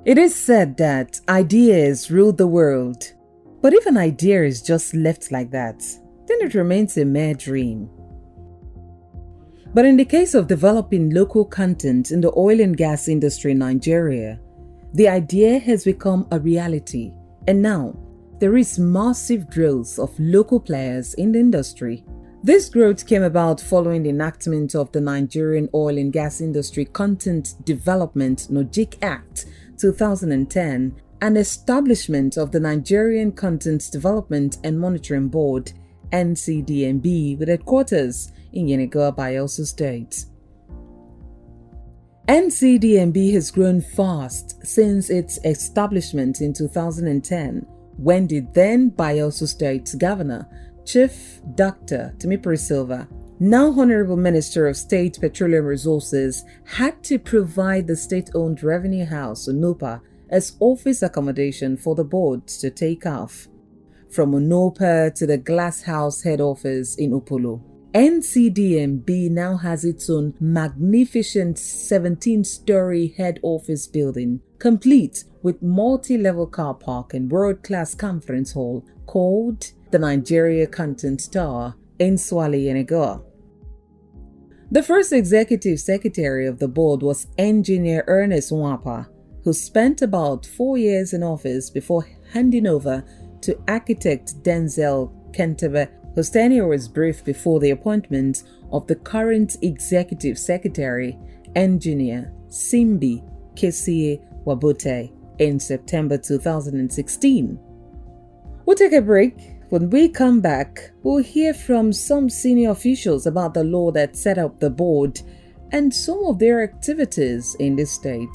It is said that ideas rule the world. But if an idea is just left like that, then it remains a mere dream. But in the case of developing local content in the oil and gas industry in Nigeria, the idea has become a reality, and now there is massive growth of local players in the industry. This growth came about following the enactment of the Nigerian Oil and Gas Industry Content Development (NOGIC) Act 2010 and establishment of the Nigerian Content Development and Monitoring Board (NCDMB) with headquarters in Yenagoa, Bayelsa State. NCDMB has grown fast since its establishment in 2010, when the then Bayelsa State Governor, Chief Dr. Timipri Silva, now Honorable Minister of State Petroleum Resources, had to provide the state-owned revenue house, ONOPA, as office accommodation for the board to take off. From ONOPA to the Glass House head office in Upolu, NCDMB now has its own magnificent 17-story head office building, complete with multi-level car park and world-class conference hall called the Nigeria Content Tower in Swale, Yenagoa. The first executive secretary of the board was Engineer Ernest Nwapa, who spent about 4 years in office before handing over to architect Denzel Kentebe, whose tenure was brief before the appointment of the current executive secretary, Engineer Simbi Kesie Wabote, in September 2016. We'll take a break. When we come back, we'll hear from some senior officials about the law that set up the board and some of their activities in the state.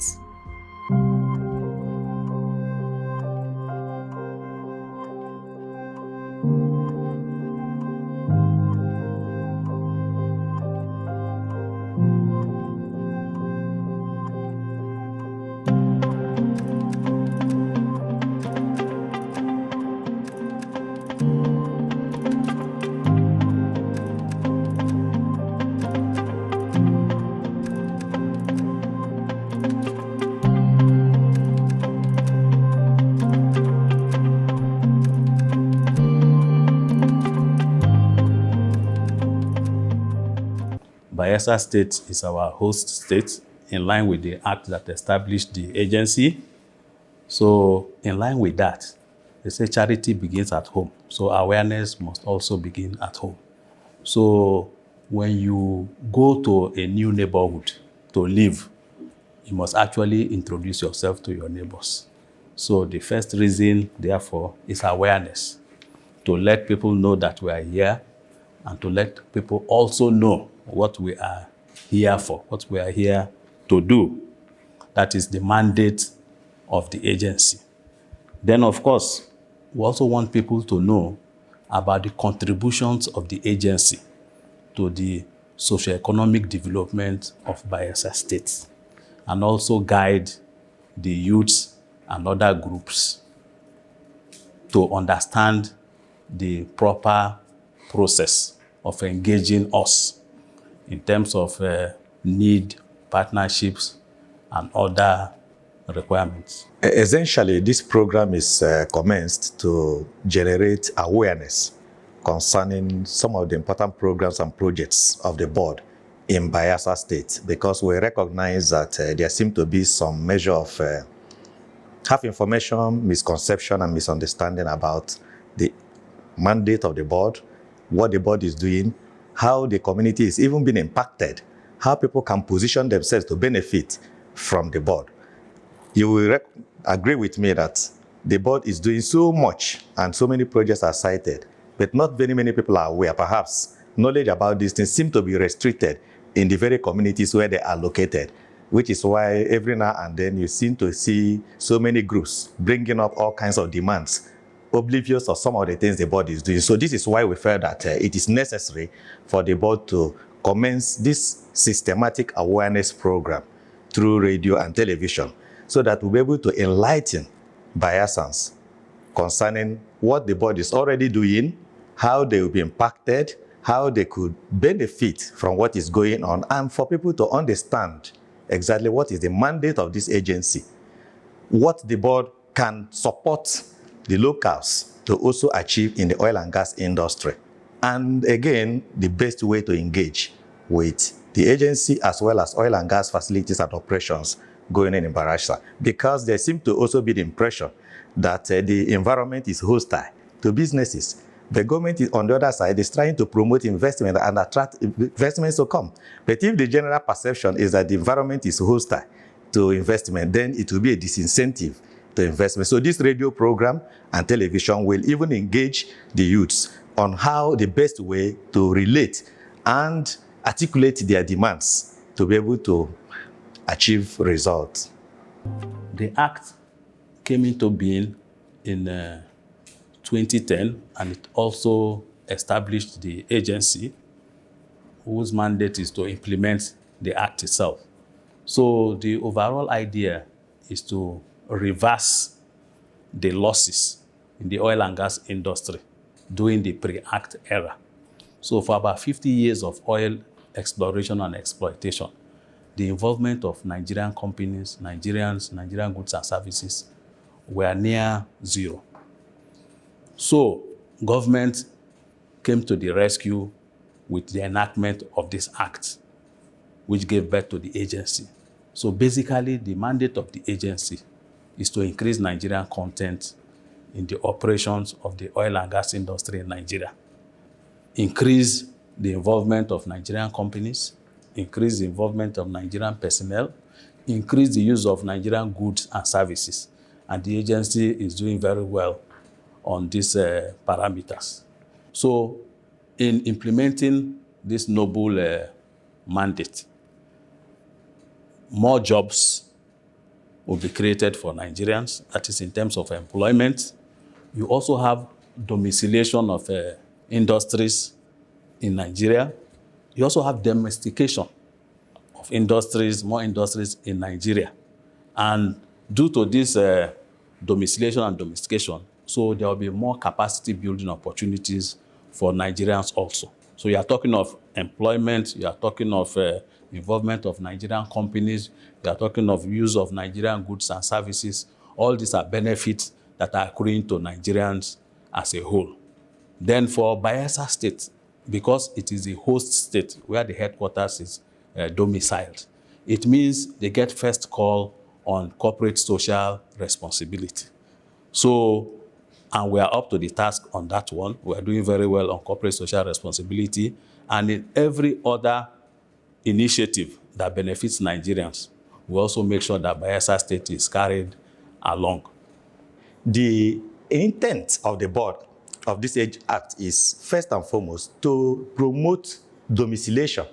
Bayelsa State is our host state in line with the act that established the agency. So in line with that, they say charity begins at home. So awareness must also begin at home. So when you go to a new neighborhood to live, you must actually introduce yourself to your neighbors. So the first reason, therefore, is awareness, to let people know that we are here and to let people also know what we are here for, what we are here to do. That is the mandate of the agency. Then, of course, we also want people to know about the contributions of the agency to the socio-economic development of Bayelsa State, and also guide the youths and other groups to understand the proper process of engaging us in terms of need, partnerships, and other requirements. Essentially, this program is commenced to generate awareness concerning some of the important programs and projects of the board in Bayelsa State, because we recognize that there seems to be some measure of half information, misconception, and misunderstanding about the mandate of the board, what the board is doing, how the community is even being impacted, how people can position themselves to benefit from the board. You will agree with me that the board is doing so much and so many projects are cited, but not very many people are aware. Perhaps knowledge about these things seems to be restricted in the very communities where they are located, which is why every now and then you seem to see so many groups bringing up all kinds of demands, oblivious of some of the things the board is doing. So this is why we felt that it is necessary for the board to commence this systematic awareness program through radio and television, so that we'll be able to enlighten Bayelsans concerning what the board is already doing, how they will be impacted, how they could benefit from what is going on, and for people to understand exactly what is the mandate of this agency. what the board can support the locals to also achieve in the oil and gas industry. And again, the best way to engage with the agency as well as oil and gas facilities and operations going in Bayelsa, because there seems to also be the impression that the environment is hostile to businesses. The government, on the other side, is trying to promote investment and attract investments to come. But if the general perception is that the environment is hostile to investment, then it will be a disincentive to investment. So this radio program and television will even engage the youths on how the best way to relate and articulate their demands to be able to achieve results. The Act came into being in 2010, and it also established the agency whose mandate is to implement the Act itself. So the overall idea is to reverse the losses in the oil and gas industry during the pre-Act era. So for about 50 years of oil exploration and exploitation, the involvement of Nigerian companies, Nigerian goods and services were near zero. So government came to the rescue with the enactment of this act, which gave birth to the agency. So basically, the mandate of the agency is to increase Nigerian content in the operations of the oil and gas industry in Nigeria, increase the involvement of Nigerian companies, increase the involvement of Nigerian personnel, increase the use of Nigerian goods and services. And the agency is doing very well on these parameters. So in implementing this noble mandate, more jobs will be created for Nigerians, that is in terms of employment. You also have domiciliation of industries in Nigeria. You also have domestication of industries, more industries in Nigeria. And due to this domiciliation and domestication, so there will be more capacity building opportunities for Nigerians also. So you are talking of employment, you are talking of involvement of Nigerian companies, you are talking of use of Nigerian goods and services. All these are benefits that are accruing to Nigerians as a whole. Then for Bayelsa State, because it is a host state where the headquarters is domiciled, it means they get first call on corporate social responsibility. So, and we are up to the task on that one. We are doing very well on corporate social responsibility. And in every other initiative that benefits Nigerians, we also make sure that Bayelsa State is carried along. The intent of the board of this Age Act is first and foremost to promote domiciliation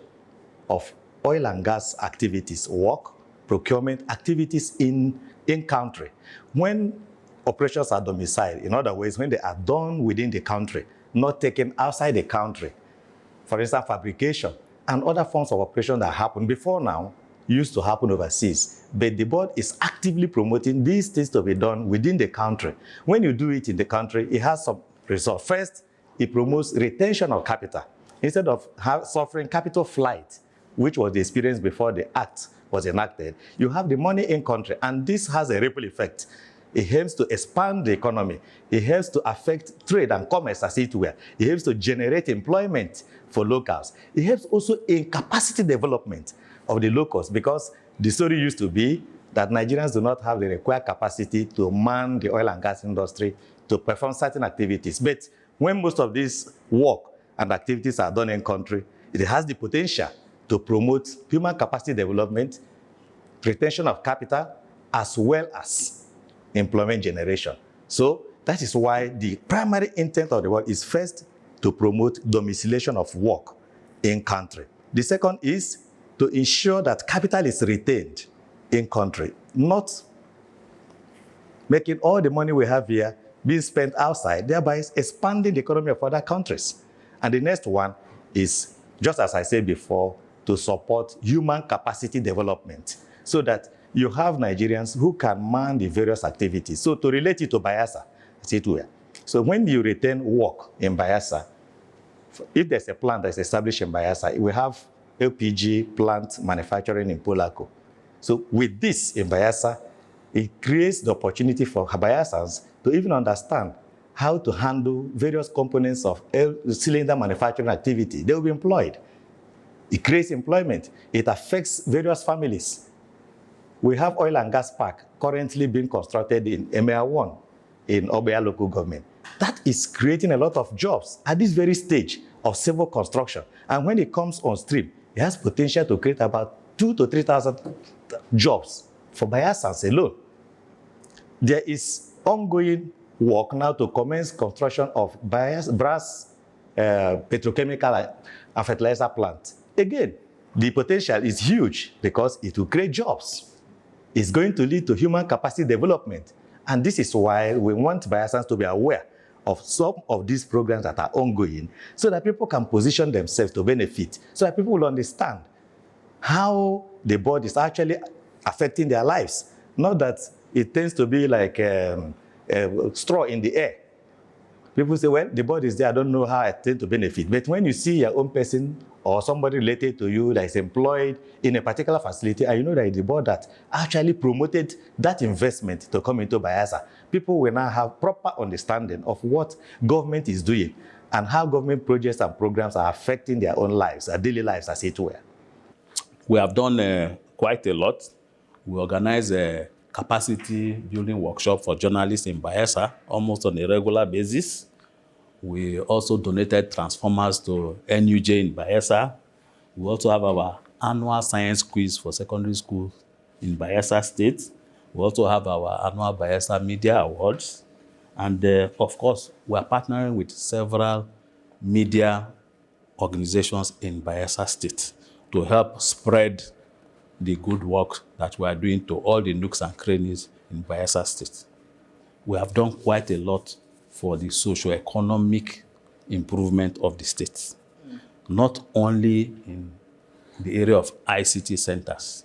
of oil and gas activities, work, procurement activities in country. When operations are domiciled, in other words, when they are done within the country, not taken outside the country, for instance, fabrication and other forms of operation that happen before now used to happen overseas. But the board is actively promoting these things to be done within the country. When you do it in the country, it has some result. First, it promotes retention of capital. Instead of suffering capital flight, which was the experience before the act was enacted, you have the money in country, and this has a ripple effect. It helps to expand the economy. It helps to affect trade and commerce, as it were. It helps to generate employment for locals. It helps also in capacity development of the locals, because the story used to be that Nigerians do not have the required capacity to man the oil and gas industry to perform certain activities. But when most of this work and activities are done in country, it has the potential to promote human capacity development, retention of capital, as well as employment generation. So that is why the primary intent of the work is first to promote domiciliation of work in country. The second is to ensure that capital is retained in country, not making all the money we have here being spent outside, thereby expanding the economy of other countries. And the next one is, just as I said before, to support human capacity development, so that you have Nigerians who can man the various activities. So to relate it to Bayelsa, as it were. So when you retain work in Bayelsa, if there's a plant that's established in Bayelsa, we have LPG plant manufacturing in Polako. So with this in Bayelsa, It creates the opportunity for Bayelsans to even understand how to handle various components of cylinder manufacturing activity. They will be employed. It creates employment. It affects various families. We have oil and gas park currently being constructed in Emea 1 in Obeya local government. That is creating a lot of jobs at this very stage of civil construction. And when it comes on stream, it has potential to create about 2,000 to 3,000 jobs for Bayelsans alone. There is ongoing work now to commence construction of brass petrochemical and fertilizer plant. Again, the potential is huge because it will create jobs. It's going to lead to human capacity development. And this is why we want Bayelsans to be aware of some of these programs that are ongoing so that people can position themselves to benefit, so that people will understand how the board is actually affecting their lives. Not that it tends to be like a straw in the air. People say, well, the board is there, I don't know how I tend to benefit. But when you see your own person or somebody related to you that is employed in a particular facility, and you know that it's the board that actually promoted that investment to come into Bayelsa, people will now have proper understanding of what government is doing and how government projects and programs are affecting their own lives, their daily lives, as it were. We have done quite a lot. We organize a capacity building workshop for journalists in Bayelsa almost on a regular basis. We also donated transformers to NUJ in Bayelsa. We also have our annual science quiz for secondary schools in Bayelsa State. We also have our annual Bayelsa Media Awards. And of course, we are partnering with several media organizations in Bayelsa State to help spread the good work that we are doing to all the nooks and crannies in Bayelsa State. We have done quite a lot for the socio-economic improvement of the state, not only in the area of ICT centers,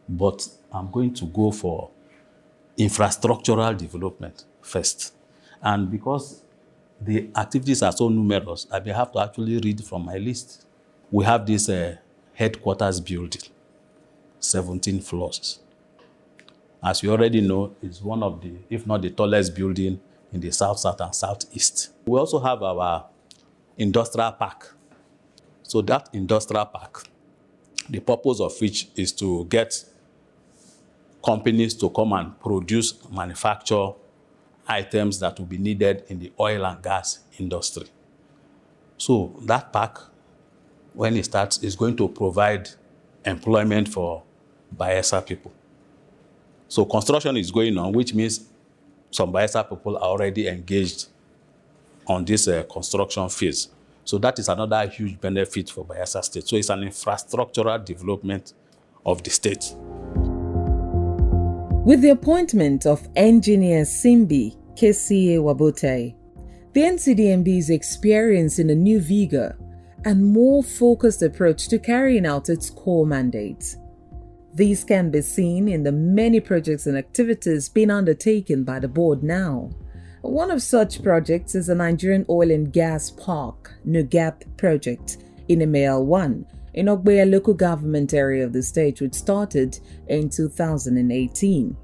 but I'm going to go for infrastructural development first. And because the activities are so numerous, I may have to actually read from my list. We have this headquarters building, 17 floors. As you already know, it's one of the, if not the tallest building in the south, south, and southeast. We also have our industrial park. So that industrial park, the purpose of which is to get companies to come and produce, manufacture items that will be needed in the oil and gas industry. So that park, when it starts, is going to provide employment for Bayelsa people. So construction is going on, which means some Bayelsa people are already engaged on this construction phase. So that is another huge benefit for Bayelsa State. So it's an infrastructural development of the state. With the appointment of Engineer Simbi KCA Wabote, the NCDMB is experiencing a new vigor and more focused approach to carrying out its core mandates. These can be seen in the many projects and activities being undertaken by the board now. One of such projects is the Nigerian Oil and Gas Park NUGAP project in Emea 1 in Ogbeya local government area of the state, which started in 2018.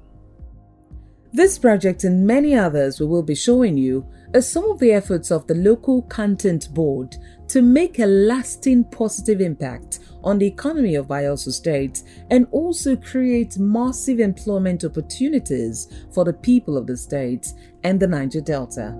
This project and many others we will be showing you are some of the efforts of the local content board to make a lasting positive impact on the economy of Bayelsa State and also create massive employment opportunities for the people of the state and the Niger Delta.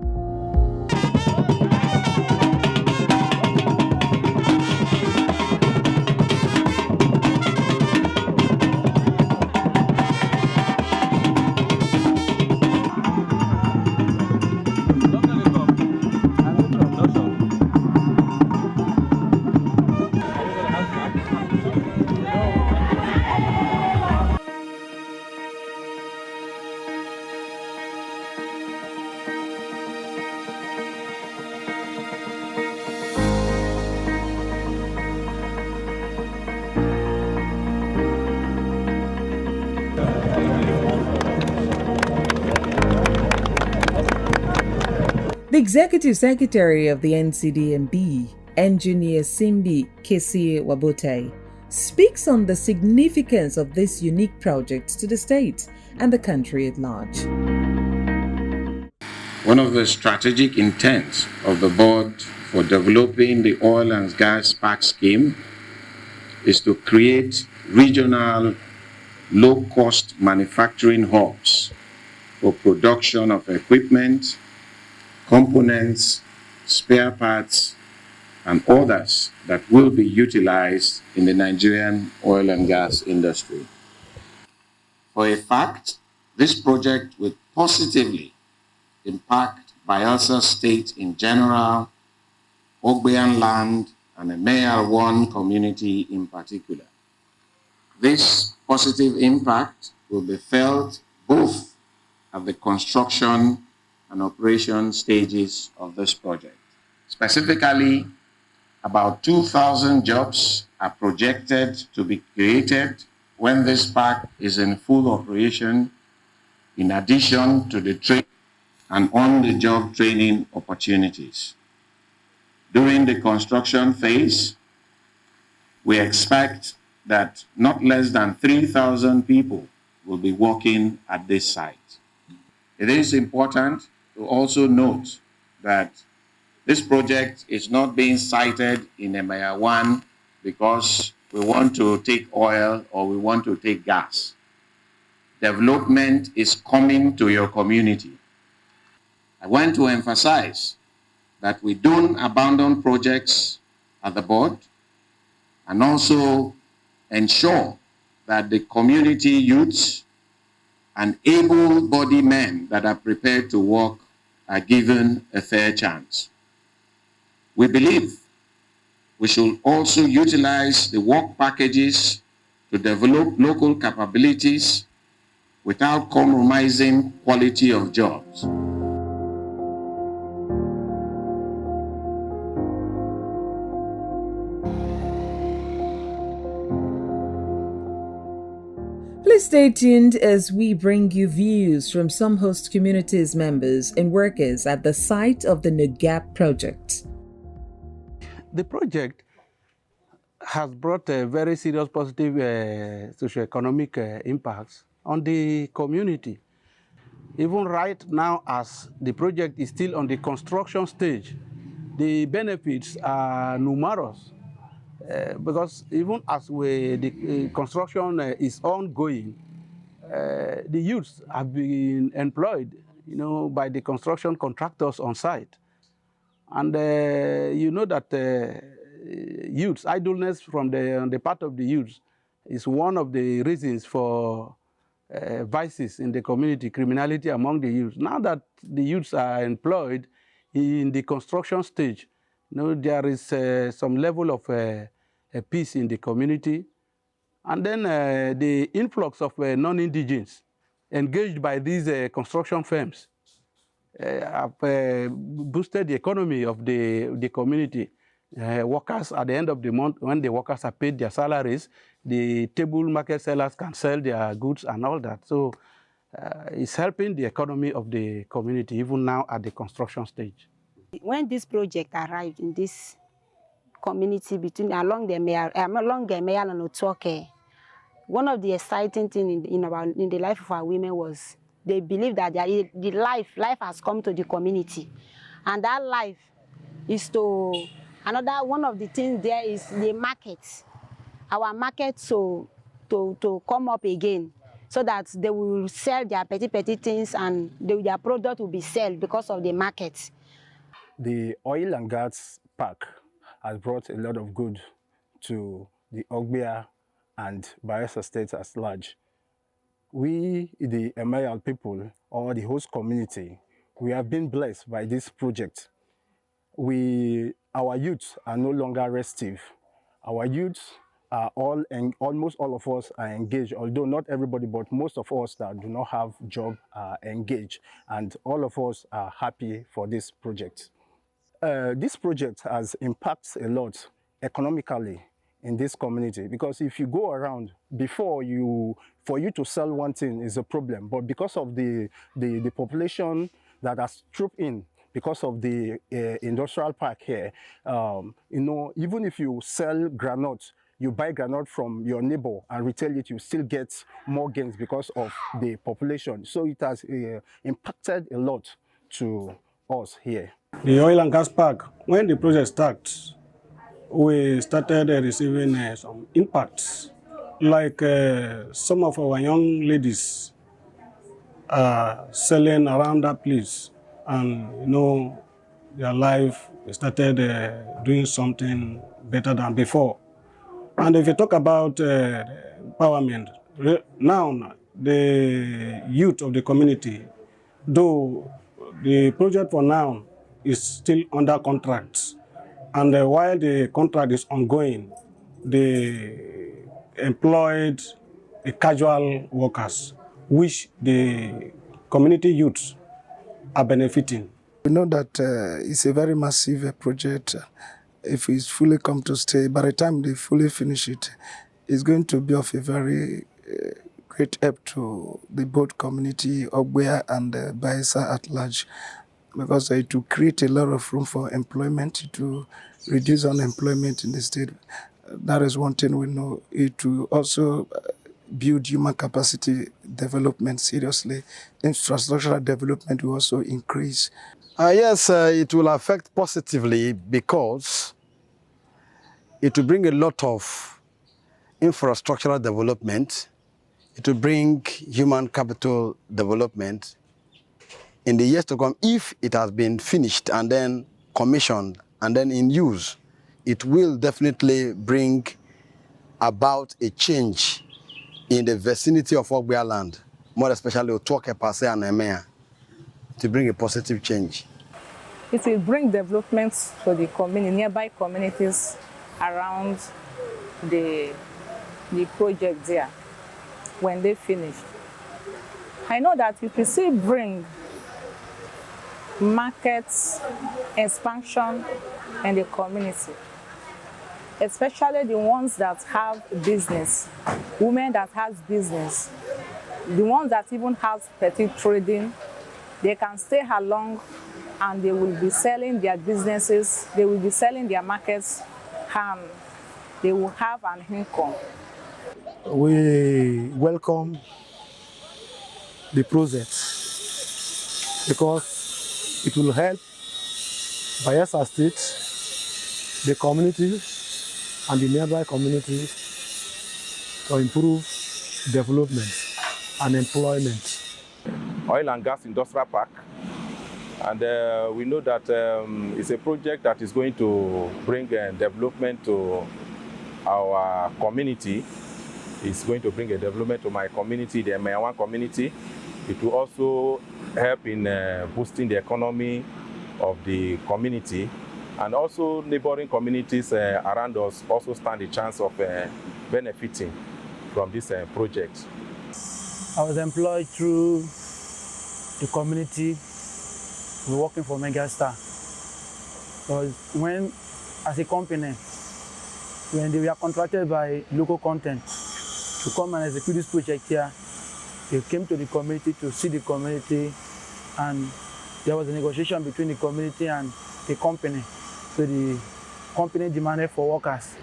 The Executive Secretary of the NCDMB, Engineer Simbi KCA Wabote, speaks on the significance of this unique project to the state and the country at large. One of the strategic intents of the board for developing the oil and gas park scheme is to create regional low-cost manufacturing hubs for production of equipment, components, spare parts, and others that will be utilized in the Nigerian oil and gas industry. For a fact, this project will positively impact Bayelsa State in general, Ogbean land, and the Mayor 1 community in particular. This positive impact will be felt both at the construction and operation stages of this project. Specifically, about 2,000 jobs are projected to be created when this park is in full operation, in addition to the trade and on-the-job training opportunities. During the construction phase, we expect that not less than 3,000 people will be working at this site. It is important to also note that this project is not being cited in Emaya 1 because we want to take oil or we want to take gas. Development is coming to your community. I want to emphasize that we don't abandon projects at the board, and also ensure that the community youths and able-bodied men that are prepared to work are given a fair chance. We believe we should also utilize the work packages to develop local capabilities without compromising quality of jobs. Please stay tuned as we bring you views from some host communities members and workers at the site of the NABOTH project. The project has brought a very serious positive socioeconomic impacts on the community. Even right now, as the project is still on the construction stage, the benefits are numerous. Because even as the construction is ongoing, the youths have been employed, by the construction contractors on site. And you know that youths, idleness from the part of the youths is one of the reasons for vices in the community, criminality among the youths. Now that the youths are employed in the construction stage, there is some level of peace in the community. And then the influx of non-indigens engaged by these construction firms have boosted the economy of the community. Workers, at the end of the month, when the workers are paid their salaries, the table market sellers can sell their goods and all that. So it's helping the economy of the community, even now at the construction stage. When this project arrived in this community along the Mayal and OJOKO, one of the exciting things in the life of our women was they believe that the life has come to the community, and that life is to another one of the things there is the market, our market, to come up again, so that they will sell their petty things and their product will be sold because of the market. The oil and gas park has brought a lot of good to the Ogbia and Bayelsa State as large. We, the Emayal people, or the host community, we have been blessed by this project. Our youths are no longer restive. Our youths are almost all of us are engaged, although not everybody, but most of us that do not have job are engaged, and all of us are happy for this project. This project has impacted a lot economically in this community, because if you go around, for you to sell one thing is a problem, but because of the population that has trooped in, because of the industrial park here, even if you sell granules, you buy granite from your neighbor and retail it, you still get more gains because of the population. So it has impacted a lot to us here. The oil and gas park, when the project starts, we started receiving some impacts, like some of our young ladies are selling around that place, and their life started doing something better than before. And if you talk about empowerment, now the youth of the community, though the project for now is still under contract, and while the contract is ongoing, they employed casual workers, which the community youths are benefiting. We know that it's a very massive project. If it's fully come to stay, by the time they fully finish it, it's going to be of a very great help to the both community, Ogwea and Bayelsa at large, because it will create a lot of room for employment, to reduce unemployment in the state. That is one thing we know. It will also build human capacity development seriously. Infrastructural development will also increase. Yes, it will affect positively because it will bring a lot of infrastructural development. It will bring human capital development in the years to come. If it has been finished and then commissioned and then in use, it will definitely bring about a change in the vicinity of Ogwea land, more especially Otuoke, Pase, and Emea, to bring a positive change. It will bring developments for the nearby communities around the project there when they finish. I know that it will still bring markets expansion in the community, especially the ones that have business, women that has business, the ones that even have petty trading. They can stay along and they will be selling their businesses, they will be selling their markets, and they will have an income. We welcome the project because it will help Bayelsa State, the community, and the nearby communities to improve development and employment. Oil and gas industrial park, and we know that it's a project that is going to bring development to our community. It's going to bring a development to my community, the Mayawan community. It will also help in boosting the economy of the community, and also neighboring communities around us also stand a chance of benefiting from this project. I was employed through the community. We're working for Megastar. Because when, as a company, when they were contracted by local content to come and execute this project here, they came to the community to see the community, and there was a negotiation between the community and the company. So the company demanded for workers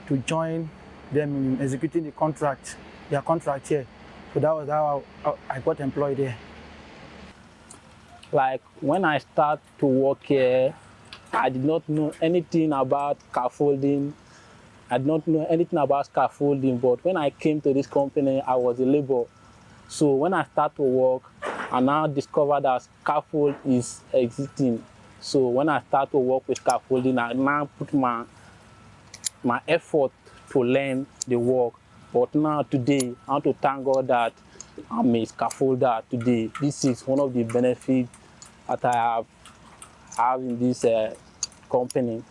to join them in executing the contract, their contract here. So that was how I got employed there. Like when I started to work here, I did not know anything about scaffolding. I did not know anything about scaffolding, but when I came to this company, I was a laborer. So when I started to work, I now discovered that scaffold is existing. So when I started to work with scaffolding, I now put my effort to learn the work. But now today, I want to thank God that I'm a scaffolder today. This is one of the benefits that I have in this company.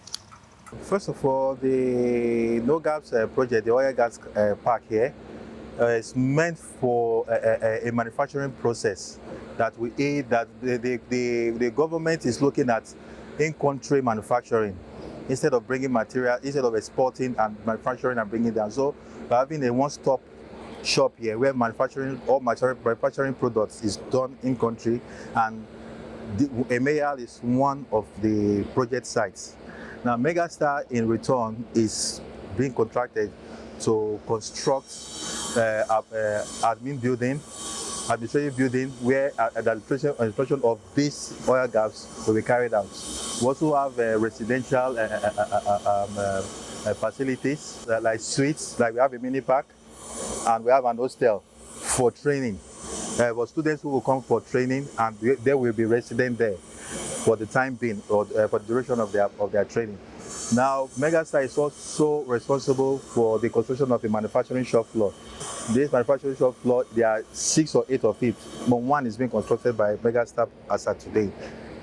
First of all, the No Gaps project, the oil and gas park here, is meant for a manufacturing process that we aid, that the government is looking at in-country manufacturing instead of bringing material, instead of exporting and manufacturing and bringing them. So we're having a one-stop shop here where manufacturing products is done in country, and EMEAL is one of the project sites. Now Megastar in return is being contracted to construct administrative building where the administration of these oil gas will be carried out. We also have residential facilities like suites, like we have a mini park, and we have an hostel for training. For students who will come for training, and they will be resident there for the time being, or for the duration of their training. Now, Megastar is also responsible for the construction of a manufacturing shop floor. This manufacturing shop floor, there are 6 or 8 of it, but one is being constructed by Megastar as of today.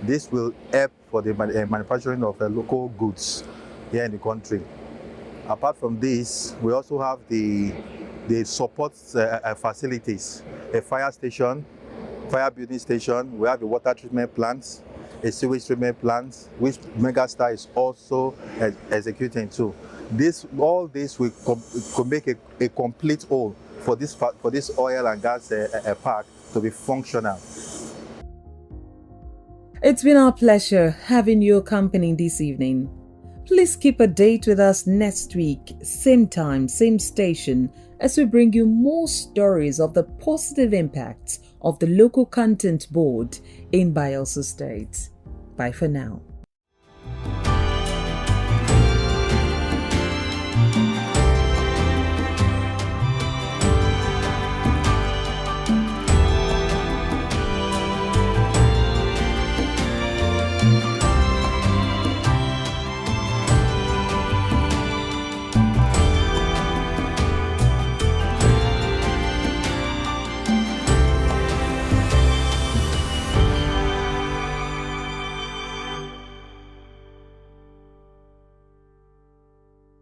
This will help for the manufacturing of local goods here in the country. Apart from this, we also have the support facilities, a fire station, fire building station. We have a water treatment plant, a sewage treatment plant, which Megastar is also executing too. All this will make a complete whole for this oil and gas park to be functional. It's been our pleasure having you accompanying this evening. Please keep a date with us next week, same time, same station, as we bring you more stories of the positive impacts of the Local Content Board in Bayelsa State. Bye for now.